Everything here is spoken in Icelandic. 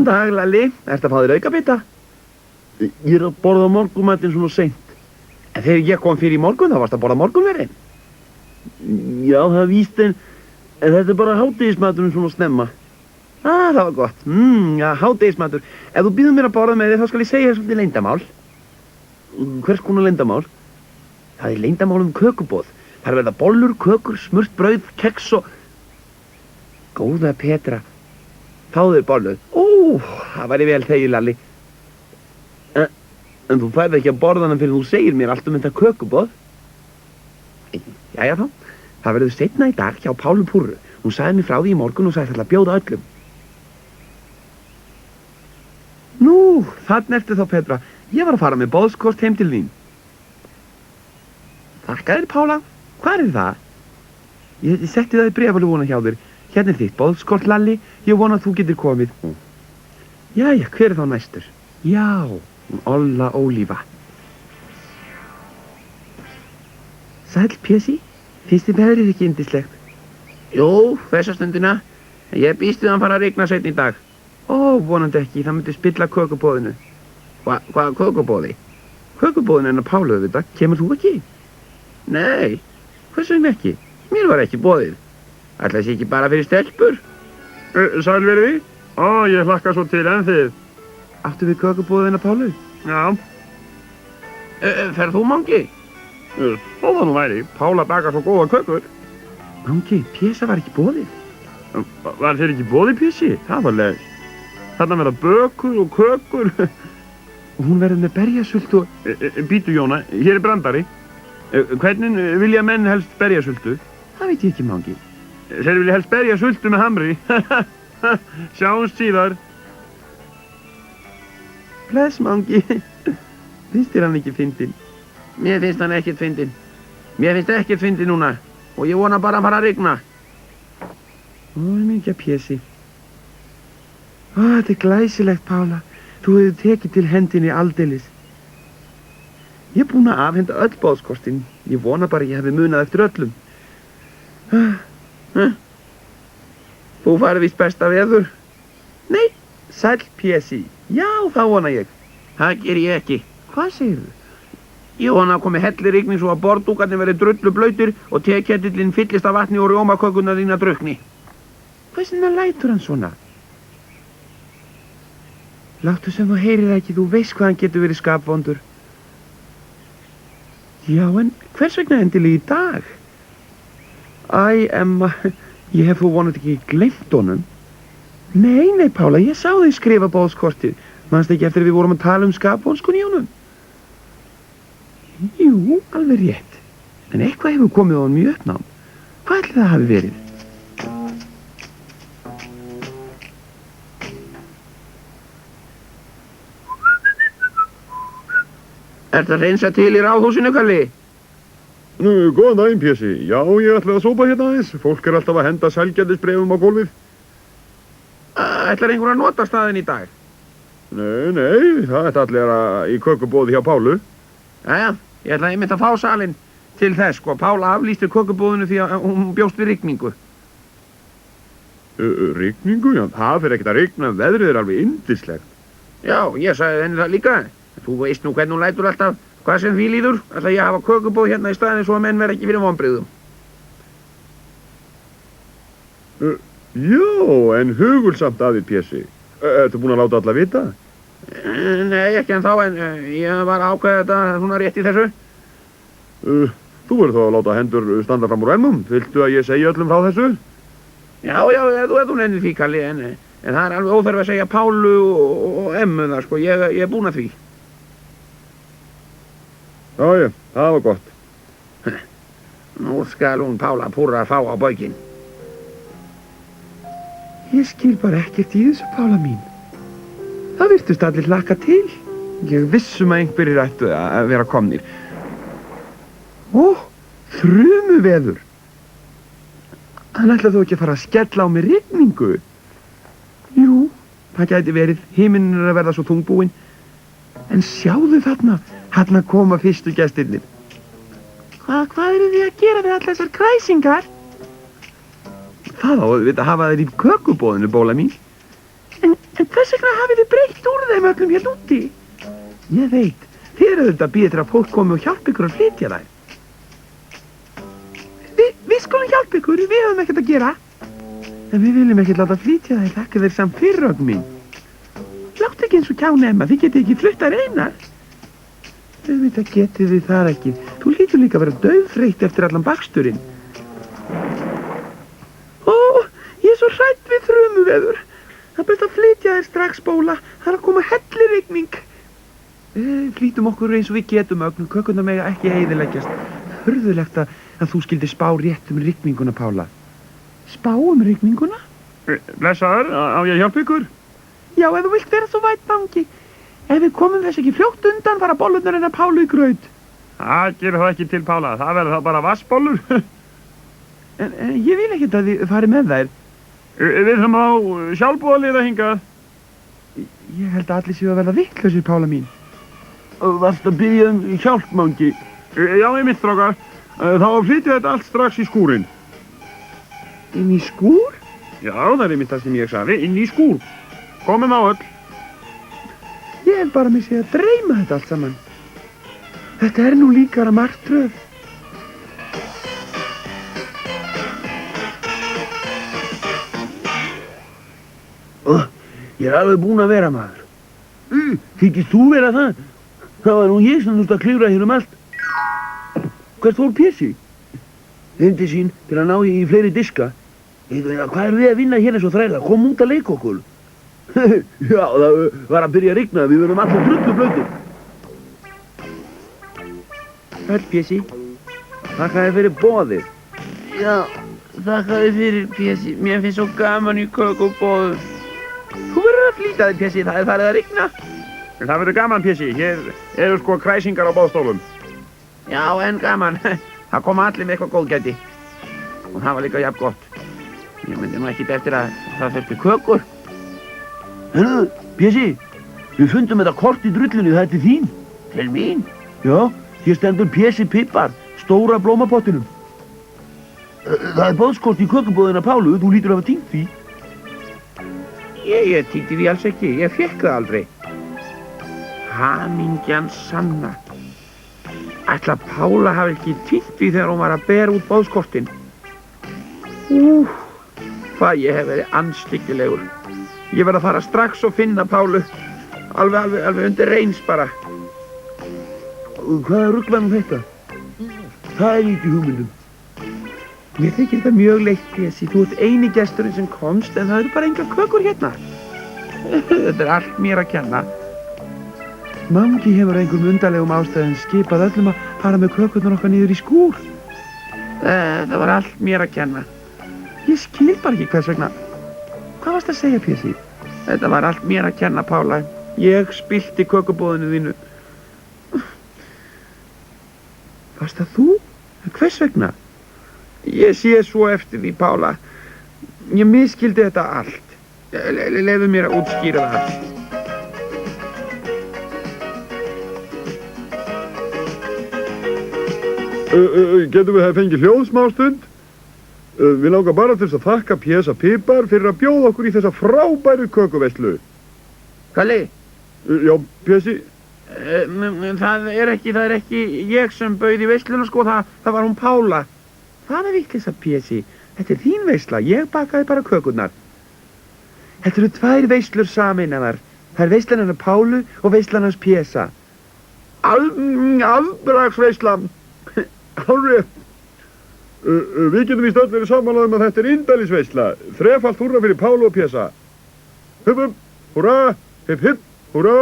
Góðan dag, Lalli. Ertu að fá þér aukabita? Ég að borða morgunmatinn svona seint. En þegar ég kom fyrir í morgun, þá varst að borða morgunverðin. Já, það víst en þetta bara hádegismaturinn svona snemma. Það var gott. Já, hádegismatur. Ef þú býður mér að borða með þér, þá skal ég segja þér svolítið leyndamál. Hvers konar leyndamál? Það leyndamál kökuboð. Það verða bollur, kökur, smurt brauð, keks og... Góða Petra. Fáðu þér bollu. Það væri vel þegið, Lalli. En þú færð ekki að borða hana fyrir þú segir mér allt þetta kökuboð. Jæja þá. Það verður seinna í dag hjá Pálu Púrru. Hún sagði mér frá því í morgun og sagði að bjóða öllum. Nú, þarna ertu þá, Petra. Ég var að fara með boðskort heim til þín. Þakka þér, Pála. Hvar það? Ég setti það í bréfalúguna hjá þér. Hérna er þitt boðskort, Lalli. Ég vona að þú getur komið. Jæja, hver er þá næstur? Já, Olla Ólífa. Sæll, Pési. Finnst þið veðrið ekki yndislegt? Jú, þessa stundina. Ég býst við að hann fara að rigna seinna í dag. Vonandi ekki. Það myndi spilla kökubóðinu. Hvað kökubóði? Kökubóðinu hennar Pálu, auðvitað. Kemur þú ekki? Nei, hvers vegna ekki? Mér var ekki boðið. Ætlaði sé ekki bara fyrir stelpur? Sæl verið þið? Ég hlakka svo til en þið. Áttu við kökubóðið hennar Pálu? Já. Ferð þú, Mangi? Þó það nú væri. Pála bakar svo góða kökur. Mangi, Pésa var ekki boðið. Var þér ekki boðið, Pési? Það var leið. Þarna verða bökur og kökur. Og hún verður með berjasult og... Bítu, Jóna, hér er brandari. Hvernig vilja menn helst berjasultu? Það veit ég ekki, Mangi. Þeir vilja helst berjasultu með hamri. Sjáumst síðar. Bless, Mangi. Finnst þér hann ekki fyndinn? Mér finnst hann ekkert fyndinn. Mér finnst ekkert fyndinn núna. Og ég vona bara að fara að rigna. Mikið Pési. Þetta er glæsilegt, Pála. Þú hefur tekið til hendinni aldeilis. Ég er búin að afhenda öll boðskortin. Ég vona bara að ég hefði munað eftir öllum. Þú farið víst besta veður. Nei, sæll Pési. Já, það vona ég. Það ger ég ekki. Hvað segirðu? Ég vona að komi hellirigning svo að borðdúkarnir verði drullu blautir og teketillinn fyllist af vatni og rjómakökurnar þína drukni. Hvers vegna lætur hann svona? Láttu sem þú heyrir það ekki, þú veist hvað hann getur verið skapvondur. Já, en hvers vegna endilega í dag? Æ, Emma, ég hef þú vonandi ekki gleymt honum. Nei, Pála, ég sá þig skrifa boðskortið. Manstu ekki eftir við vorum að tala skapvonskun í honum? Jú, alveg rétt. En eitthvað hefur komið á honum í uppnám. Hvað ætli það hafi verið? Ertu að reynsa til í ráðhúsinu, Kalli? Góðan daginn, Pési. Já, ég ætla að sópa hérna aðeins. Fólk er alltaf að henda sælgætisbréfum á gólfið. Ætlar einhver að nota staðinn í dag? Nei, það ætla allir í kökubóði hjá Pálu. Jæja, ég ætla einmitt að fá salinn til þess, sko. Pála aflýstir kökubóðinu því að hún bjóst við rigningu. Rigningu? Já, það fyrir ekkert að rigna. Veðrið er alveg yndislegt. Já, ég sagði henni það líka. Þú veist nú hvernig hún lætur alltaf hvað sem því líður. Ætla ég að hafa kökubóð hérna í staðinu svo að menn verð ekki fyrir vonbrigðum. Já, en hugulsamt af því, Pési. Ertu búin að láta alla vita? Nei, ekki en þá, en ég var að ákveða þetta svona rétt í þessu. Þú verður þá að láta hendur standa fram úr ermum. Viltu að ég segja öllum frá þessu? Já, þú nefnir því, Kalli, en það er alveg óþarf að segja Pálu og Emmu þar, sko. Ég er búin að því. Já, það var gott. Nú skal hún Pála Púrra fá á baukinn. Ég skil bara ekkert í þessu, Pála mín. Það virtust allir hlakka til. Ég vissum að einhverjir ættu að vera komnir. Þrumuveður. Hann ætlaði þó ekki að fara að skella á mig rigningu. Jú, það gæti verið. Himinn er að verða svo þungbúinn. En sjáðu þarna koma fyrstu gestirnir. Hvað eru þið að gera við allar þessar kræsingar? Það á auðvitað að hafa þær í kökubóðinu, bóla mín. En hvers vegna hafið þið breytt úr þeim öllum hérna úti? Ég veit, þið eru auðvitað að bíða eftir að fólk komi og hjálpa ykkur að flytja þær. Við skulum hjálpa ykkur, við höfum ekkert að gera. En við viljum ekkert láta flytja þær, þakka þér samt fyrir okkur mín. Láttu ekki eins og kjána Emma, þið getið ekki flutt þær einar. Auðvitað getið þið það ekki. Þú hlýtur líka að vera dauðþreytt eftir allan baksturinn. Ó, ég er svo hrædd við þrumuveður. Það er best að flytja þér strax, Bóla. Það er að koma hellirigning. Flýtum okkur eins og við getum ögnum. Kökurnar mega ekki eyðileggjast. Hörðulegt að þú skildir spá rétt rigninguna, Pála. Spá rigninguna? Blessaður, á ég að hjálpa ykkur? Já, ef þú vilt vera svo vænt banki. Ef við komum þess ekki fljótt undan fara bollurnar hennar Pálu í graut. Það gerir það ekki til, Pála. Það verður það bara vassbollur. en ég vil ekkert að þið fari með þær. Við þurfum á sjálfboðaliða hingað. Ég held að allir séu að verða vitlausir, Pála mín. Varst að biðja hjálp, mangi? Já, einmitt, strákar. Þá flytja þetta allt strax í skúrinn. Inn í skúr? Já, það er einmitt það sem ég sagði. Inn í skúr. Komum á öll. Ég hef bara mig séð að dreyma þetta allt saman. Þetta er nú líkara martröð. Ég er alveg búinn að vera, maður. Þykist þú vera það? Það var nú ég sem þurfti að klifra hér allt. Hvert fór Pési? Heimdi sín til að ná í fleiri diska. Hvað erum við að vinna hérna svo þræla? Kom út að leika okkur. Já, það var að byrja að rigna. Við verðum alltaf drullu blautir. Öll, Pési. Þakka þér fyrir boðið. Já, þakka þér fyrir, Pési. Mér finnst svo gaman í kökubóðum. Þú verður að flýta þig, Pési. Það er farið að rigna. Það verður gaman, Pési. Hér eru sko kræsingar á boðstólum. Já, en gaman. Það koma allir með eitthvað góðgæti. Og það var líka jafn gott. Ég myndi nú ekkert eftir að það þurfti kökur. Herru, Pési, við fundum þetta kort í drullunni. Það er til þín. Til mín? Já, hér stendur Pési Pippar, stóra blómapottinum. Það er boðskort í kökubóðina Pálu. Þú lítur að hafa týnt því. Ég týndi því alls ekki. Ég fékk það aldrei. Hamingjan sanna. Ætla Pála hafi ekki týnt því þegar hún var að bera út boðskortin. Hvað ég hef verið andstyggilegur. Ég verð að fara strax og finna Pálu. Alveg undir reins bara. Hvaða rugl var nú þetta? Það er ekki hugmyndum. Mér þykir þetta mjög leitt, Pési. Þú ert eini gesturinn sem komst, en það eru bara engar kökur hérna. Þetta er allt mér að kenna. Mangi hefur einhverjum undarlegum ástæðum skipað öllum að fara með kökurnar okkar niður í skúr. Það var allt mér að kenna. Ég skil bara ekki hvers vegna. Hvað varst að segja, Pési? Þetta var allt mér að kenna, Pála. Ég spillti kökubóðinu þínu. Varst það þú? Hvers vegna? Ég sé svo eftir því, Pála. Ég misskildi þetta allt. Leyfðu mér að útskýra það. Getum við fengið hljóðsmástund? Við langar bara til þess að þakka Pésa Pippar fyrir að bjóða okkur í þessa frábæru kökuveislu. Kalli? Já, Pési? Það er ekki ég sem bauð í veisluna, sko. Það var hún Pála. Það er vitleysa, Pési. Þetta er þín veisla. Ég bakaði bara kökurnar. Þetta eru tvær veislur sameinaðar. Það er veislan hennar Pálu og veislan hans Pésa. Afbraksveislan. Hárrétt. Við getum víst öll verið sammála að þetta er indælisveisla. Þrefalt húrra fyrir Pálu og Pésa. Hup, hup, húrra, hip, hip, húrra.